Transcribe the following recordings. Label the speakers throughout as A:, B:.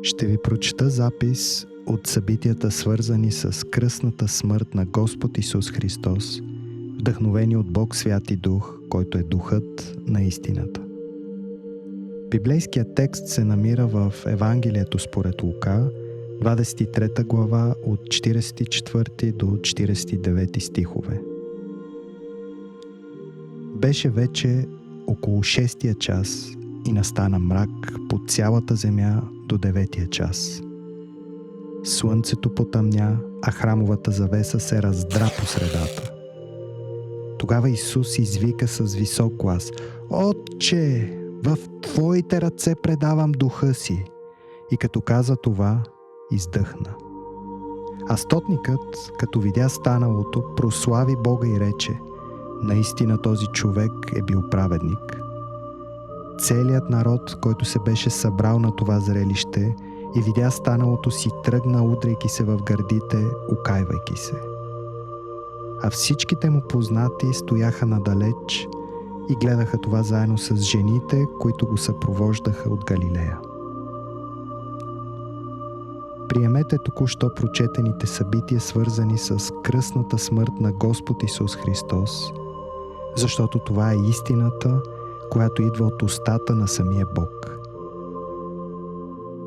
A: Ще ви прочета запис от събитията, свързани с кръстната смърт на Господ Исус Христос, вдъхновени от Бог Святи Дух, който е Духът на истината. Библейският текст се намира в Евангелието според Лука, 23 глава от 44 до 49 стихове. Беше вече около 6 час и настана мрак по цялата земя до 9 час. Слънцето потъмня, а храмовата завеса се раздра по средата. Тогава Исус извика с висок глас: „Отче, в Твоите ръце предавам духа си!“ И като каза това, издъхна. А стотникът, като видя станалото, прослави Бога и рече: „Наистина този човек е бил праведник.“ Целият народ, който се беше събрал на това зрелище и видя станалото, си тръгна, удряйки се в гърдите, окайвайки се. А всичките му познати стояха надалеч и гледаха това заедно с жените, които го съпровождаха от Галилея. Приемете току-що прочетените събития, свързани с кръстната смърт на Господ Исус Христос, защото това е истината, която идва от устата на самия Бог.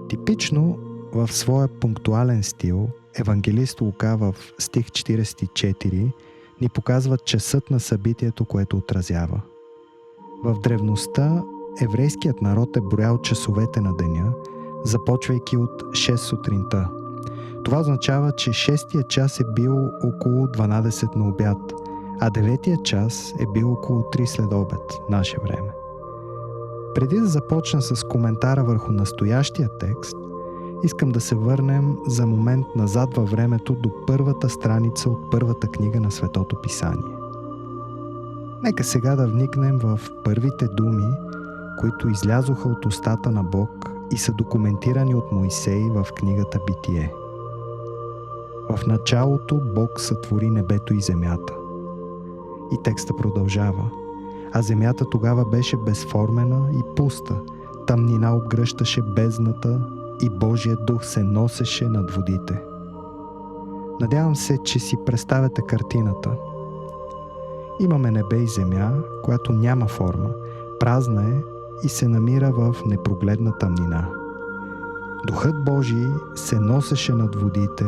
A: Типично в своя пунктуален стил, евангелист Лука в стих 44 ни показва часът на събитието, което отразява. В древността еврейският народ е броял часовете на деня, започвайки от 6 сутринта. Това означава, че 6-тия час е бил около 12 на обяд, а 9-тия час е бил около 3 след обед, наше време. Преди да започна с коментара върху настоящия текст, искам да се върнем за момент назад във времето до първата страница от първата книга на Светото Писание. Нека сега да вникнем в първите думи, които излязоха от устата на Бог и са документирани от Моисей в книгата Битие. В началото Бог сътвори небето и земята. И текста продължава: „А земята тогава беше безформена и пуста, тъмнина обгръщаше бездната и Божият дух се носеше над водите.“ Надявам се, че си представяте картината. Имаме небе и земя, която няма форма, празна е и се намира в непрогледна тъмнина. Духът Божий се носеше над водите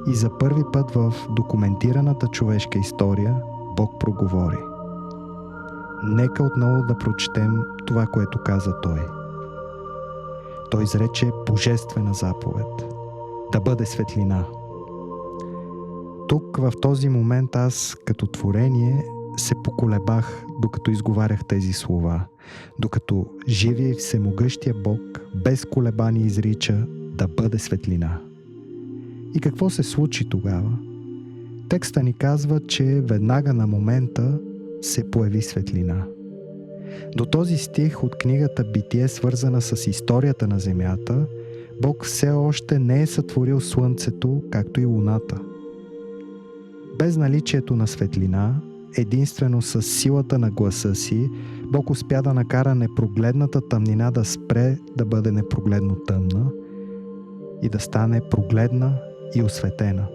A: и за първи път в документираната човешка история Бог проговори. Нека отново да прочетем това, което каза Той. Той изрече божествена заповед: да бъде светлина. Тук, в този момент, аз като творение се поколебах, докато изговарях тези слова, докато живия и всемогъщия Бог без колебание изрича да бъде светлина. И какво се случи тогава? Текста ни казва, че веднага на момента се появи светлина. До този стих от книгата Битие, свързана с историята на земята, Бог все още не е сътворил слънцето, както и луната. Без наличието на светлина, единствено с силата на гласа си, Бог успя да накара непрогледната тъмнина да спре да бъде непрогледно тъмна и да стане прогледна и осветена.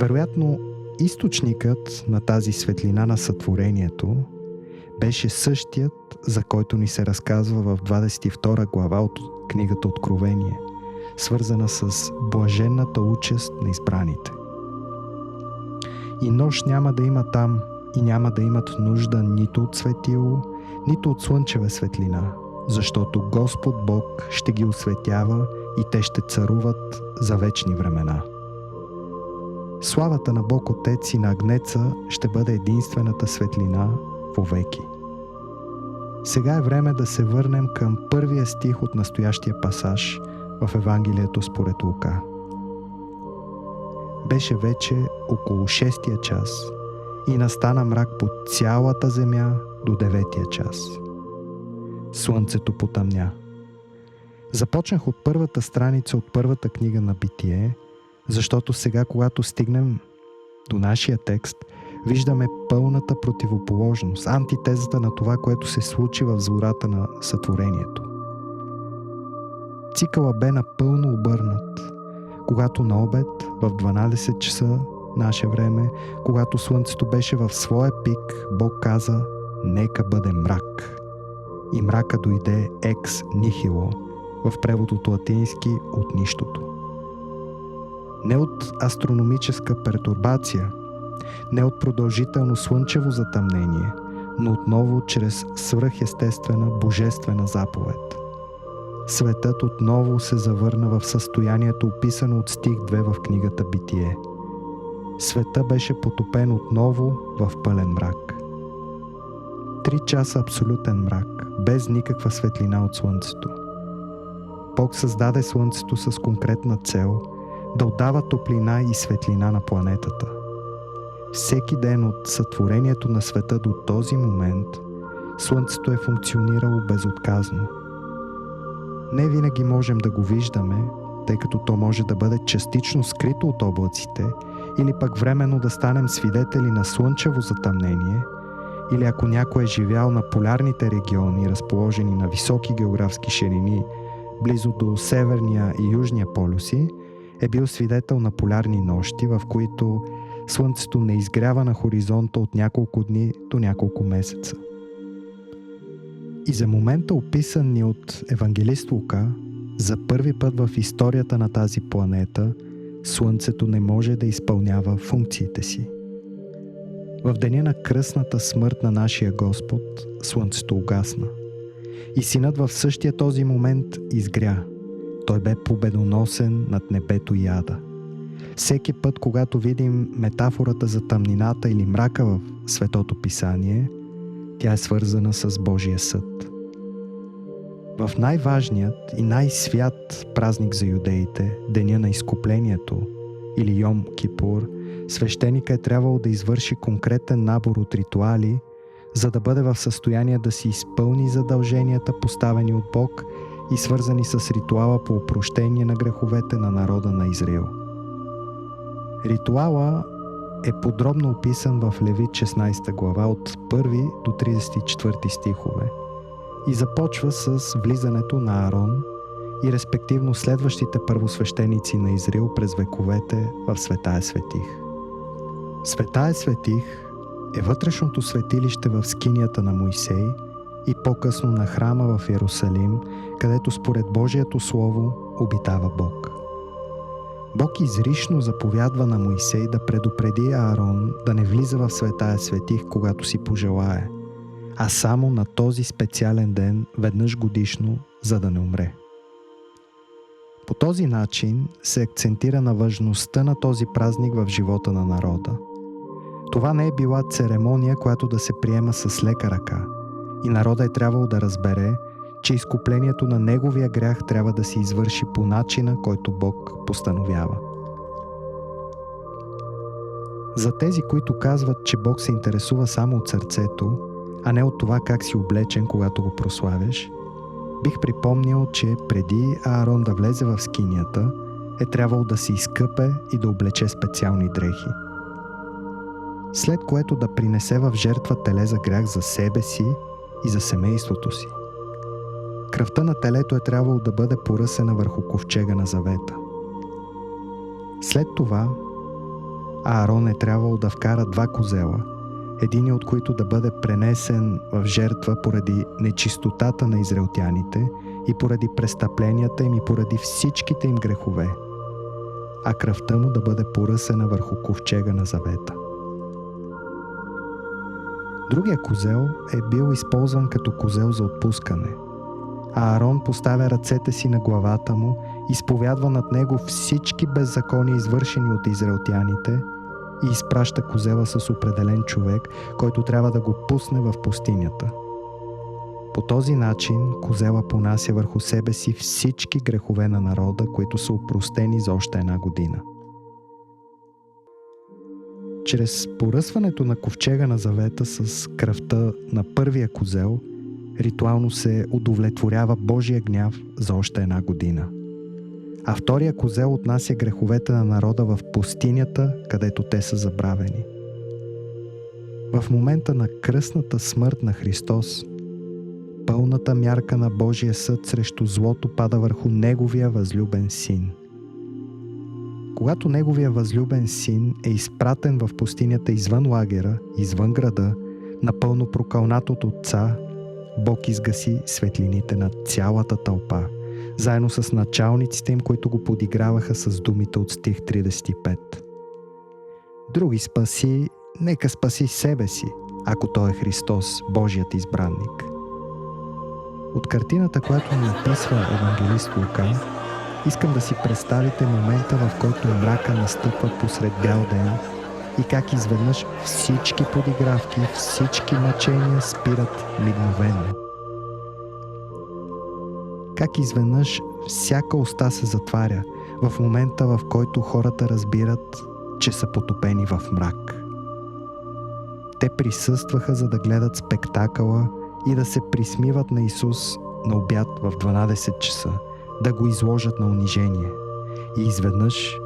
A: Вероятно, източникът на тази светлина на сътворението беше същият, за който ни се разказва в 22 глава от книгата Откровение, свързана с блаженната участ на избраните. „И нощ няма да има там, и няма да имат нужда нито от светило, нито от слънчева светлина, защото Господ Бог ще ги осветява и те ще царуват за вечни времена.“ Славата на Бог Отец и на Агнеца ще бъде единствената светлина вовеки. Сега е време да се върнем към първия стих от настоящия пасаж в Евангелието според Лука. Беше вече около 6-тия час и настана мрак по цялата земя до 9-тия час. Слънцето потъмня. Започнах от първата страница от първата книга на Битие, защото сега, когато стигнем до нашия текст, виждаме пълната противоположност, антитезата на това, което се случи в зората на сътворението. цикъла бе напълно обърнат. Когато на обед, в 12 часа наше време, когато слънцето беше в своя пик, Бог каза: нека бъде мрак. И мрака дойде екс нихило, в превод от латински от нищото. Не от астрономическа пертурбация, не от продължително слънчево затъмнение, но отново чрез свръхестествена божествена заповед. Светът отново се завърна в състоянието, описано от стих 2 в книгата Битие. Света беше потопен отново в пълен мрак. 3 часа абсолютен мрак, без никаква светлина от слънцето. Бог създаде слънцето с конкретна цел да отдава топлина и светлина на планетата. Всеки ден от сътворението на света до този момент слънцето е функционирало безотказно. Не винаги можем да го виждаме, тъй като то може да бъде частично скрито от облаците, или пък временно да станем свидетели на слънчево затъмнение, или ако някой е живял на полярните региони, разположени на високи географски ширини, близо до северния и южния полюси, е бил свидетел на полярни нощи, в които слънцето не изгрява на хоризонта от няколко дни до няколко месеца. И за момента, описан ни от евангелист Лука, за първи път в историята на тази планета, слънцето не може да изпълнява функциите си. В деня на кръстната смърт на нашия Господ, слънцето угасна. И Синът в същия този момент изгря. Той бе победоносен над небето и ада. Всеки път, когато видим метафората за тъмнината или мрака в Светото Писание, тя е свързана с Божия съд. В най-важният и най-свят празник за юдеите, деня на изкуплението или Йом Кипур, свещеника е трябвало да извърши конкретен набор от ритуали, за да бъде в състояние да си изпълни задълженията, поставени от Бог и свързани с ритуала по опрощение на греховете на народа на Израил. Ритуала е подробно описан в Левит 16 глава от 1 до 34 стихове и започва с влизането на Аарон и респективно следващите първосвещеници на Израил през вековете в Светая Светих. Светая Светих е вътрешното светилище в скинията на Мойсей и по-късно на храма в Йерусалим, където според Божието Слово обитава Бог. Бог изрично заповядва на Мойсей да предупреди Аарон да не влиза в Светая Светих, когато си пожелае, а само на този специален ден, веднъж годишно, за да не умре. По този начин се акцентира на важността на този празник в живота на народа. Това не е била церемония, която да се приема с лека ръка, и народа е трябвало да разбере, че изкуплението на неговия грях трябва да се извърши по начина, който Бог постановява. За тези, които казват, че Бог се интересува само от сърцето, а не от това как си облечен, когато го прославяш, бих припомнил, че преди Аарон да влезе в скинията, е трябвало да се изкъпе и да облече специални дрехи. След което да принесе в жертва теле за грях за себе си и за семейството си. Кръвта на телето е трябвало да бъде поръсена върху ковчега на завета. След това Аарон е трябвало да вкара 2 козела, един от които да бъде пренесен в жертва поради нечистотата на израелтяните и поради престъпленията им и поради всичките им грехове, а кръвта му да бъде поръсена върху ковчега на завета. Другия козел е бил използван като козел за отпускане. Аарон поставя ръцете си на главата му, изповядва над него всички беззакония, извършени от израелтяните, и изпраща козела с определен човек, който трябва да го пусне в пустинята. По този начин козела понася върху себе си всички грехове на народа, които са опростени за още 1 година. Чрез поръсването на ковчега на завета с кръвта на първия козел, ритуално се удовлетворява Божия гняв за още 1 година. А втория козел отнася греховете на народа в пустинята, където те са забравени. В момента на кръстната смърт на Христос, пълната мярка на Божия съд срещу злото пада върху Неговия възлюбен син. Когато Неговия възлюбен син е изпратен в пустинята извън лагера, извън града, напълно прокълнат от Отца, Бог изгаси светлините на цялата тълпа, заедно с началниците им, които го подиграваха с думите от стих 35. Други спаси, нека спаси себе си, ако Той е Христос, Божият избранник. От картината, която ни описва евангелист Лука, искам да си представите момента, в който мрака настъпва посред бял ден и как изведнъж всички подигравки, всички мъчения спират мигновено. Как изведнъж всяка уста се затваря в момента, в който хората разбират, че са потопени в мрак. Те присъстваха, за да гледат спектакъла и да се присмиват на Исус на обяд в 12 часа, да го изложат на унижение. И изведнъж,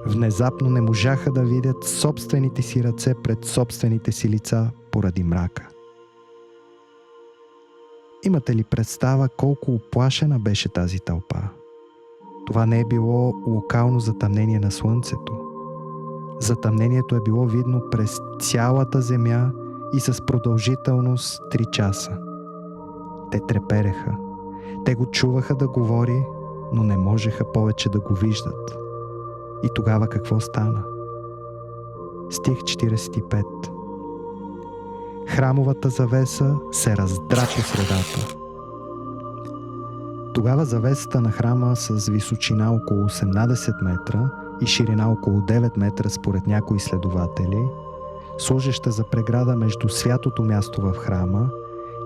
A: внезапно не можаха да видят собствените си ръце пред собствените си лица поради мрака. Имате ли представа колко уплашена беше тази тълпа? Това не е било локално затъмнение на слънцето. Затъмнението е било видно през цялата земя и с продължителност 3 часа. Те трепереха. Те го чуваха да говори, но не можеха повече да го виждат. И тогава какво стана? Стих 45. Храмовата завеса се раздра по средата. Тогава завесата на храма с височина около 18 метра и ширина около 9 метра според някои изследователи, служеща за преграда между святото място в храма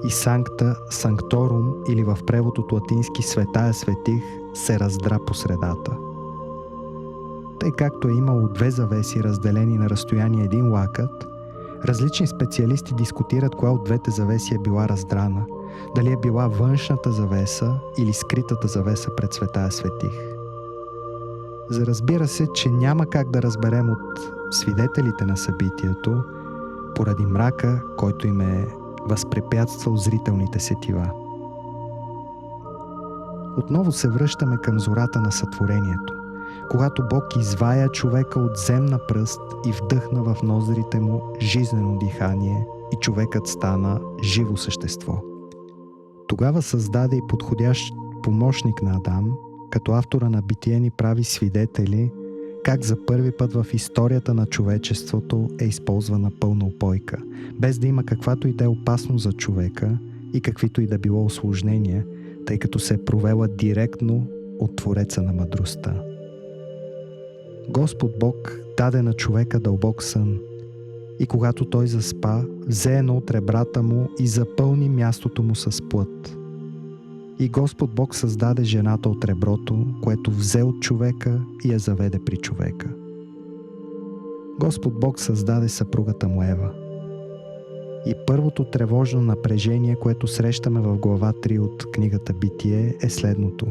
A: и Санкта Санкторум, или в превод от латински Светая Светих, се раздра по средата. Тъй както е имало 2 завеси, разделени на разстояние 1 лакът, различни специалисти дискутират коя от двете завеси е била раздрана, дали е била външната завеса или скритата завеса пред Светая Светих. За разбира се, че няма как да разберем от свидетелите на събитието, поради мрака, който им е възпрепятствал зрителните сетива. Отново се връщаме към зората на сътворението, когато Бог извая човека от земна пръст и вдъхна в ноздрите му жизнено дихание и човекът стана живо същество. Тогава създаде и подходящ помощник на Адам, като автора на Битие ни прави свидетели как за първи път в историята на човечеството е използвана пълна упойка, без да има каквато и да е опасност за човека и каквито и да било усложнения, тъй като се е провела директно от Твореца на мъдростта. Господ Бог даде на човека дълбок сън и когато той заспа, взе едно от ребрата му и запълни мястото му с плът. И Господ Бог създаде жената от реброто, което взе от човека и я заведе при човека. Господ Бог създаде съпругата му Ева. И първото тревожно напрежение, което срещаме в глава 3 от книгата Битие, е следното.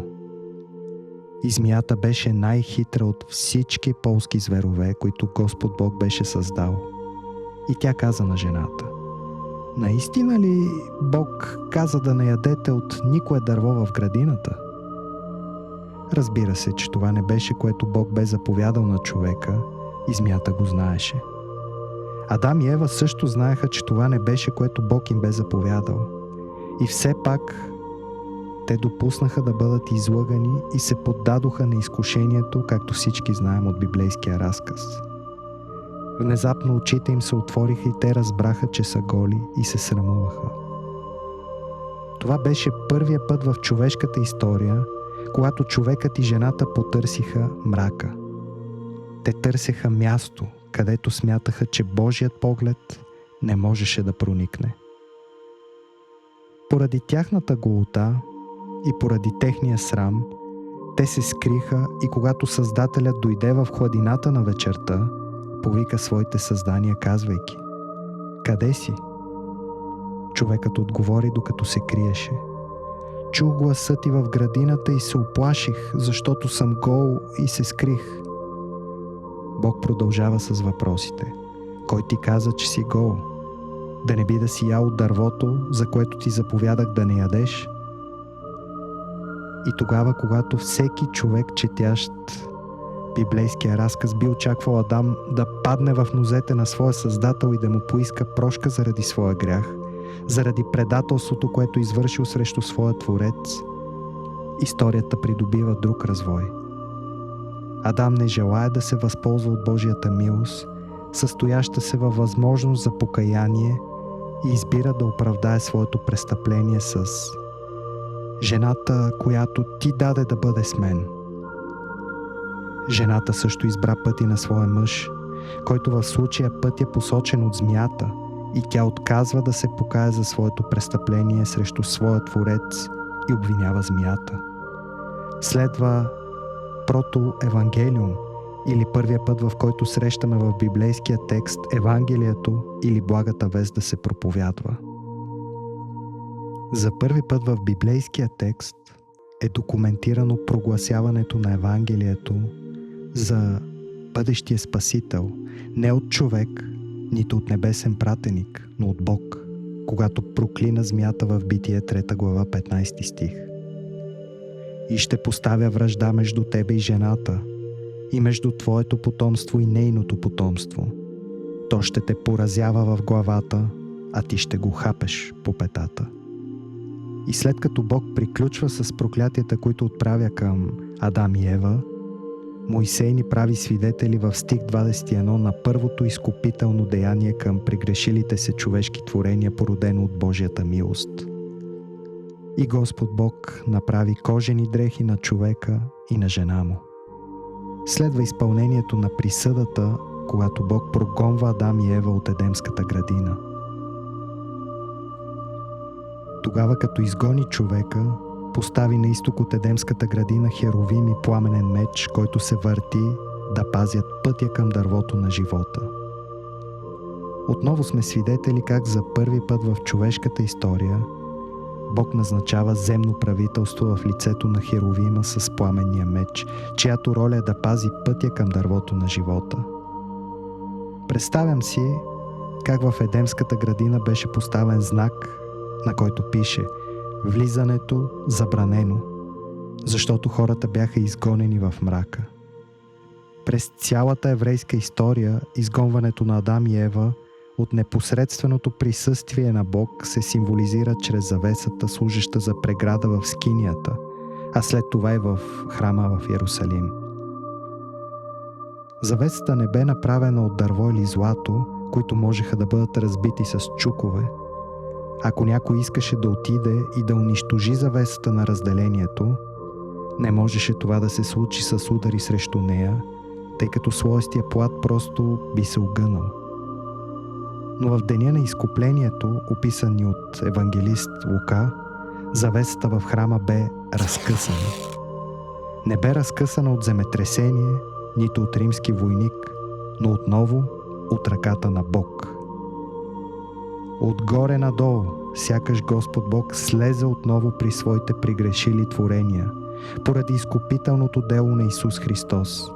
A: И змията беше най-хитра от всички полски зверове, които Господ Бог беше създал. И тя каза на жената: наистина ли Бог каза да не ядете от никое дърво в градината? Разбира се, че това не беше, което Бог бе заповядал на човека, и змията го знаеше. Адам и Ева също знаеха, че това не беше, което Бог им бе заповядал. И все пак те допуснаха да бъдат излъгани и се поддадоха на изкушението, както всички знаем от библейския разказ. Внезапно очите им се отвориха и те разбраха, че са голи, и се срамуваха. Това беше първия път в човешката история, когато човекът и жената потърсиха мрака. Те търсеха място, където смятаха, че Божият поглед не можеше да проникне. Поради тяхната голота и поради техния срам, те се скриха и когато Създателят дойде в хладината на вечерта, повика своите създания, казвайки: къде си? Човекът отговори, докато се криеше: чух гласа ти в градината и се уплаших, защото съм гол и се скрих. Бог продължава с въпросите: кой ти каза, че си гол? Да не би да си ял от дървото, за което ти заповядах да не ядеш? И тогава, когато всеки човек, четящ библейския разказ, би очаквал Адам да падне в нозете на своя Създател и да му поиска прошка заради своя грях, заради предателството, което извършил срещу своя Творец, историята придобива друг развой. Адам не желае да се възползва от Божията милост, състояща се във възможност за покаяние, и избира да оправдае своето престъпление с жената, която ти даде да бъде с мен. Жената също избра пътя на своя мъж, който в случая път е посочен от змията, и тя отказва да се покае за своето престъпление срещу своя Творец и обвинява змията. Следва протоевангелиум, или първия път, в който срещаме в библейския текст Евангелието или благата вест да се проповядва. За първи път в библейския текст е документирано прогласяването на Евангелието за бъдещия Спасител, не от човек, нито от небесен пратеник, но от Бог, когато проклина змията в Битие 3 глава 15 стих. И ще поставя вражда между тебе и жената, и между твоето потомство и нейното потомство. То ще те поразява в главата, а ти ще го хапеш по петата. И след като Бог приключва с проклятията, които отправя към Адам и Ева, Мойсей ни прави свидетели в стих 21 на първото изкупително деяние към прегрешилите се човешки творения, породено от Божията милост. И Господ Бог направи кожени дрехи на човека и на жена му. Следва изпълнението на присъдата, когато Бог прогонва Адам и Ева от Едемската градина. Тогава, като изгони човека, постави на изток от Едемската градина херовим и пламенен меч, който се върти да пазят пътя към дървото на живота. Отново сме свидетели как за първи път в човешката история Бог назначава земно правителство в лицето на херовима с пламенния меч, чиято роля е да пази пътя към дървото на живота. Представям си как в Едемската градина беше поставен знак, на който пише «Влизането забранено», защото хората бяха изгонени в мрака. През цялата еврейска история изгонването на Адам и Ева от непосредственото присъствие на Бог се символизира чрез завесата, служеща за преграда в скинията, а след това и в храма в Йерусалим. Завесата не бе направена от дърво или злато, които можеха да бъдат разбити с чукове. Ако някой искаше да отиде и да унищожи завесата на разделението, не можеше това да се случи с удари срещу нея, тъй като слоестия плат просто би се огънал. Но в деня на изкуплението, описани от евангелист Лука, завесата в храма бе разкъсана. Не бе разкъсана от земетресение, нито от римски войник, но отново от ръката на Бог. Отгоре надолу, сякаш Господ Бог слезе отново при своите пригрешили творения, поради изкупителното дело на Исус Христос.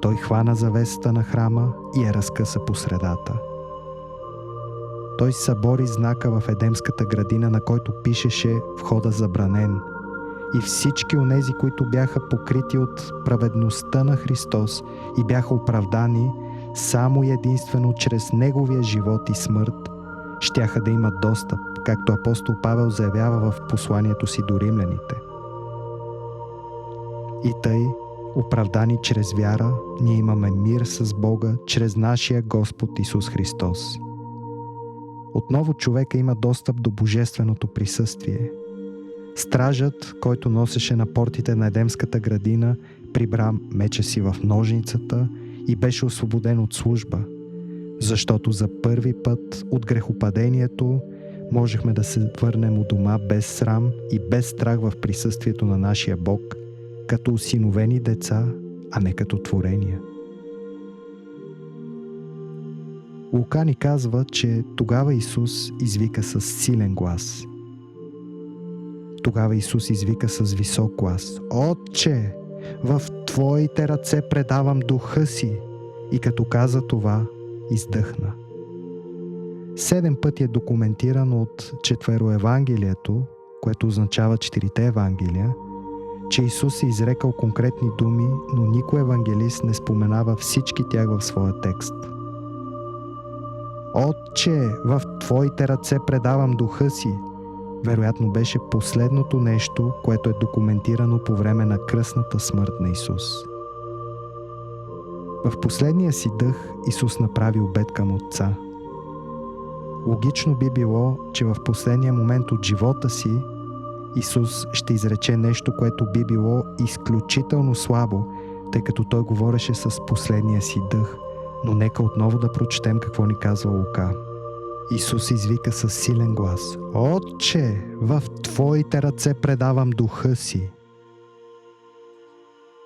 A: Той хвана завесата на храма и я разкъса по средата. Той събори знака в Едемската градина, на който пишеше «Входа забранен», и всички онези, които бяха покрити от праведността на Христос и бяха оправдани само и единствено чрез Неговия живот и смърт, щяха да имат достъп, както апостол Павел заявява в посланието си до римляните. И тъй, оправдани чрез вяра, ние имаме мир с Бога чрез нашия Господ Исус Христос. Отново човека има достъп до божественото присъствие. Стражът, който носеше на портите на Едемската градина, прибра меча си в ножницата и беше освободен от служба, защото за първи път от грехопадението можехме да се върнем у дома без срам и без страх в присъствието на нашия Бог, като осиновени деца, а не като творения. Лука ни казва, че тогава Исус извика с силен глас. Тогава Исус извика с висок глас: «Отче, в Твоите ръце предавам духа си!» И като каза това, издъхна. 7 пъти е документирано от Четвероевангелието, което означава 4-те Евангелия, че Исус е изрекал конкретни думи, но никой евангелист не споменава всички тях в своя текст. Отче, в Твоите ръце предавам духа си, вероятно беше последното нещо, което е документирано по време на кръстната смърт на Исус. В последния си дъх Исус направи обет към Отца. Логично би било, че в последния момент от живота си Исус ще изрече нещо, което би било изключително слабо, тъй като Той говореше с последния си дъх. Но нека отново да прочетем какво ни казва Лука. Исус извика със силен глас: Отче, в Твоите ръце предавам духа си.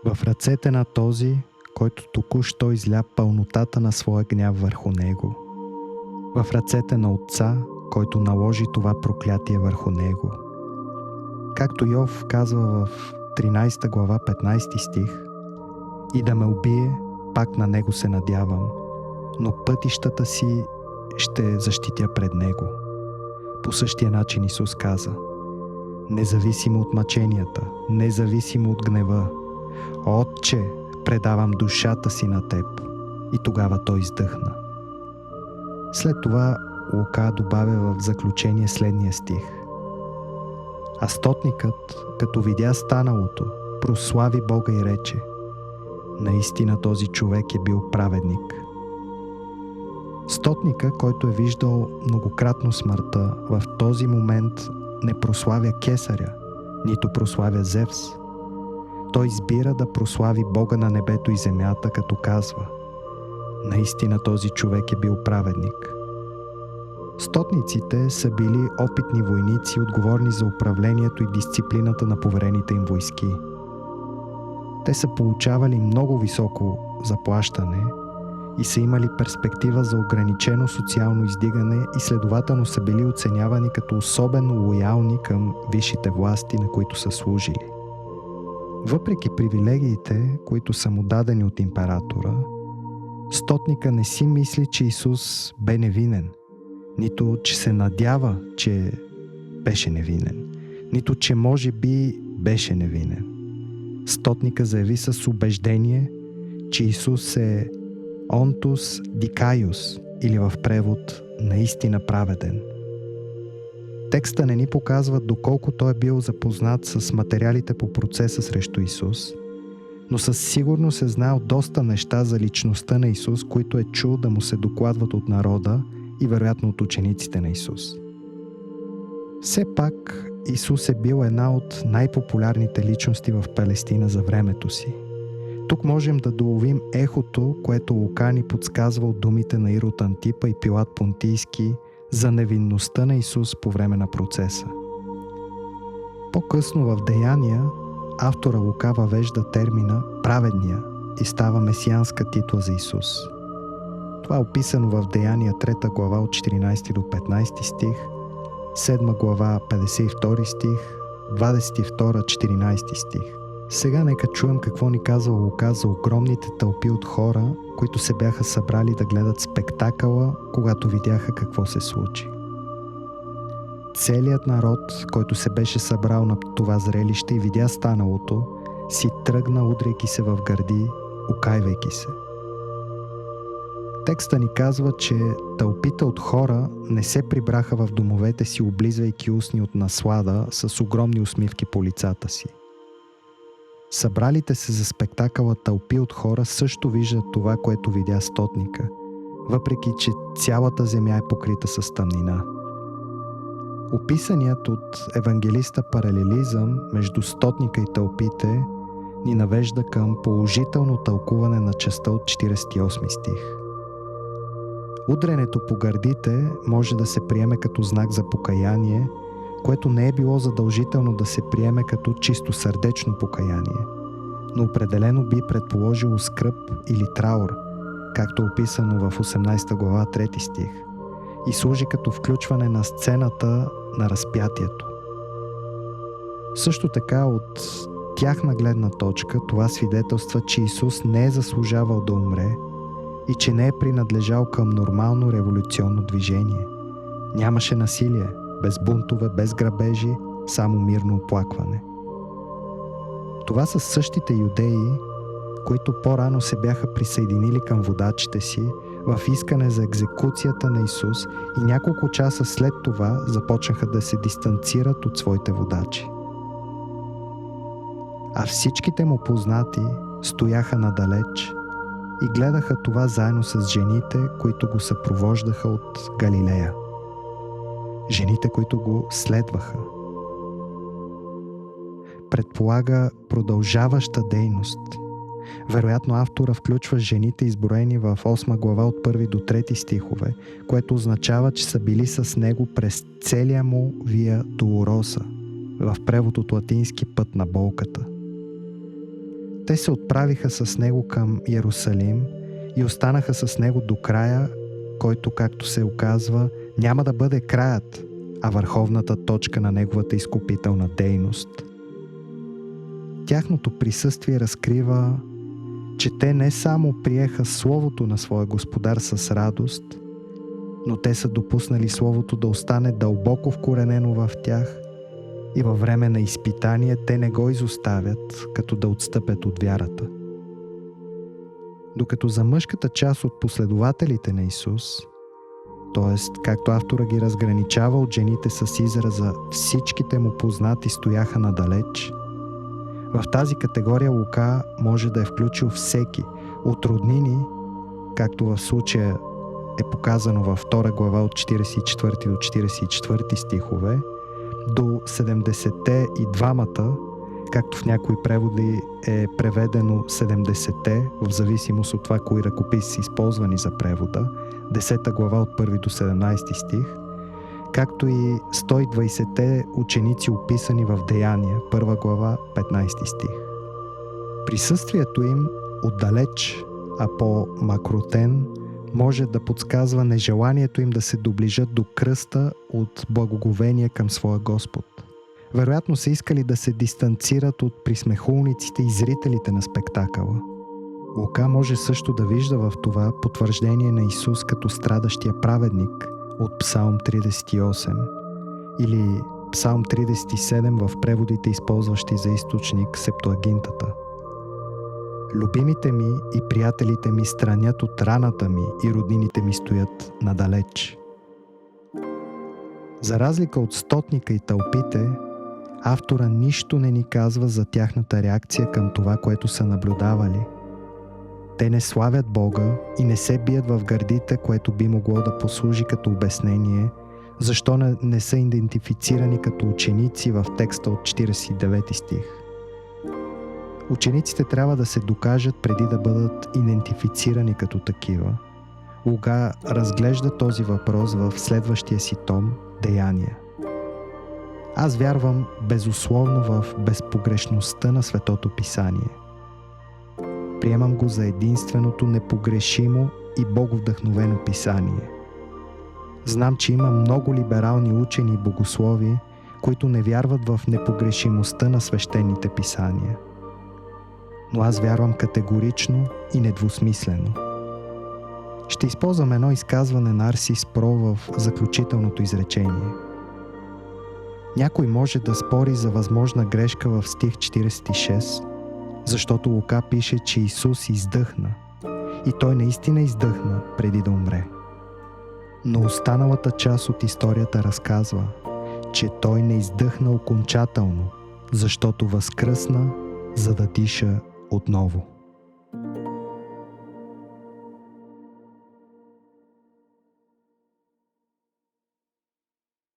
A: В ръцете на този, който току-що изля пълнотата на своя гняв върху него. В ръцете на Отца, който наложи това проклятие върху него. Както Йов казва в 13 глава 15 стих: И да ме убие, пак на него се надявам, но пътищата си ще защитя пред него. По същия начин Исус каза: Независимо от мъченията, независимо от гнева, Отче, предавам душата си на Теб. И тогава Той издъхна. След това Лука добавя в заключение следния стих: А стотникът, като видя станалото, прослави Бога и рече: Наистина този човек е бил праведник. Стотника, който е виждал многократно смъртта, в този момент не прославя Кесаря, нито прославя Зевс. Той избира да прослави Бога на небето и земята, като казва: Наистина този човек е бил праведник. Стотниците са били опитни войници, отговорни за управлението и дисциплината на поверените им войски. Те са получавали много високо заплащане и са имали перспектива за ограничено социално издигане и следователно са били оценявани като особено лоялни към висшите власти, на които са служили. Въпреки привилегиите, които са му дадени от императора, стотника не си мисли, че Исус бе невинен, нито че се надява, че беше невинен, нито че може би беше невинен. Стотника заяви с убеждение, че Исус е онтус дикайус, или в превод наистина праведен. Текста не ни показва доколко той е бил запознат с материалите по процеса срещу Исус, но със сигурност е знал доста неща за личността на Исус, които е чул да му се докладват от народа и вероятно от учениците на Исус. Все пак Исус е бил една от най-популярните личности в Палестина за времето си. Тук можем да доловим ехото, което Лука ни подсказва от думите на Ирод Антипа и Пилат Понтийски за невинността на Исус по време на процеса. По-късно в Деяния автора Лука въвежда термина праведния и става месианска титла за Исус. Това е описано в Деяния 3 глава от 14 до 15 стих, 7 глава 52 стих, 22-14 стих. Сега нека чуем какво ни казва Лука за огромните тълпи от хора, които се бяха събрали да гледат спектакъла, когато видяха какво се случи. Целият народ, който се беше събрал на това зрелище и видя станалото, си тръгна, удряйки се в гърди, окайвайки се. Текста ни казва, че тълпите от хора не се прибраха в домовете си, облизвайки устни от наслада с огромни усмивки по лицата си. Събралите се за спектакъла тълпи от хора също виждат това, което видя стотника, въпреки че цялата земя е покрита с тъмнина. Описаният от евангелиста паралелизъм между стотника и тълпите ни навежда към положително тълкуване на частта от 48 стих. Удренето по гърдите може да се приеме като знак за покаяние, което не е било задължително да се приеме като чисто сърдечно покаяние, но определено би предположило скръб или траур, както е описано в 18 глава 3 стих, и служи като включване на сцената на разпятието. Също така от тяхна гледна точка това свидетелства, че Исус не е заслужавал да умре и че не е принадлежал към нормално революционно движение, Нямаше насилие, без бунтове, без грабежи, само мирно оплакване. Това са същите юдеи, които по-рано се бяха присъединили към водачите си в искане за екзекуцията на Исус и няколко часа след това започнаха да се дистанцират от своите водачи. А всичките му познати стояха надалеч и гледаха това заедно с жените, които го съпровождаха от Галилея. Жените, които го следваха. Предполага продължаваща дейност. Вероятно автора включва жените, изброени в 8 глава от 1 до 3 стихове, което означава, че са били с него през целия му Вия Долороса, в превод от латински път на болката. Те се отправиха с него към Йерусалим и останаха с него до края, който, както се оказва, няма да бъде краят, а върховната точка на неговата изкупителна дейност. Тяхното присъствие разкрива, че те не само приеха Словото на своя Господар с радост, но те са допуснали Словото да остане дълбоко вкоренено в тях и във време на изпитание те не го изоставят, като да отстъпят от вярата. Докато за мъжката част от последователите на Исус, т.е. както автора ги разграничава от жените с израза «всичките му познати стояха надалеч», в тази категория Лука може да е включил всеки от роднини, както в случая е показано във 2 глава от 44 до 44 стихове, до 70-те и двамата, както в някои преводи е преведено 70-те, в зависимост от това кои ръкописи са използвани за превода, 10 глава от 1 до 17 стих, както и 120-те ученици описани в Деяния, 1 глава, 15 стих. Присъствието им отдалеч, а по-макротен, може да подсказва нежеланието им да се доближат до кръста от благоговение към своя Господ. Вероятно са искали да се дистанцират от присмехулниците и зрителите на спектакъла. Лука може също да вижда в това потвърждение на Исус като страдащия праведник от Псалм 38 или Псалм 37 в преводите, използващи за източник Септуагинтата. Любимите ми и приятелите ми странят от раната ми и роднините ми стоят надалеч. За разлика от стотника и тълпите, автора нищо не ни казва за тяхната реакция към това, което са наблюдавали. Те не славят Бога и не се бият в гърдите, което би могло да послужи като обяснение, защо не са идентифицирани като ученици в текста от 49 стих. Учениците трябва да се докажат преди да бъдат идентифицирани като такива. Лука разглежда този въпрос в следващия си том Деяния. Аз вярвам безусловно в безпогрешността на Светото Писание. Приемам го за единственото непогрешимо и боговдъхновено писание. Знам, че има много либерални учени и богослови, които не вярват в непогрешимостта на свещените писания. Но аз вярвам категорично и недвусмислено. Ще използвам едно изказване на Арсис Про в заключителното изречение. Някой може да спори за възможна грешка в стих 46, защото Лука пише, че Исус издъхна и той наистина издъхна преди да умре. Но останалата част от историята разказва, че той не издъхна окончателно, защото възкръсна, за да диша отново.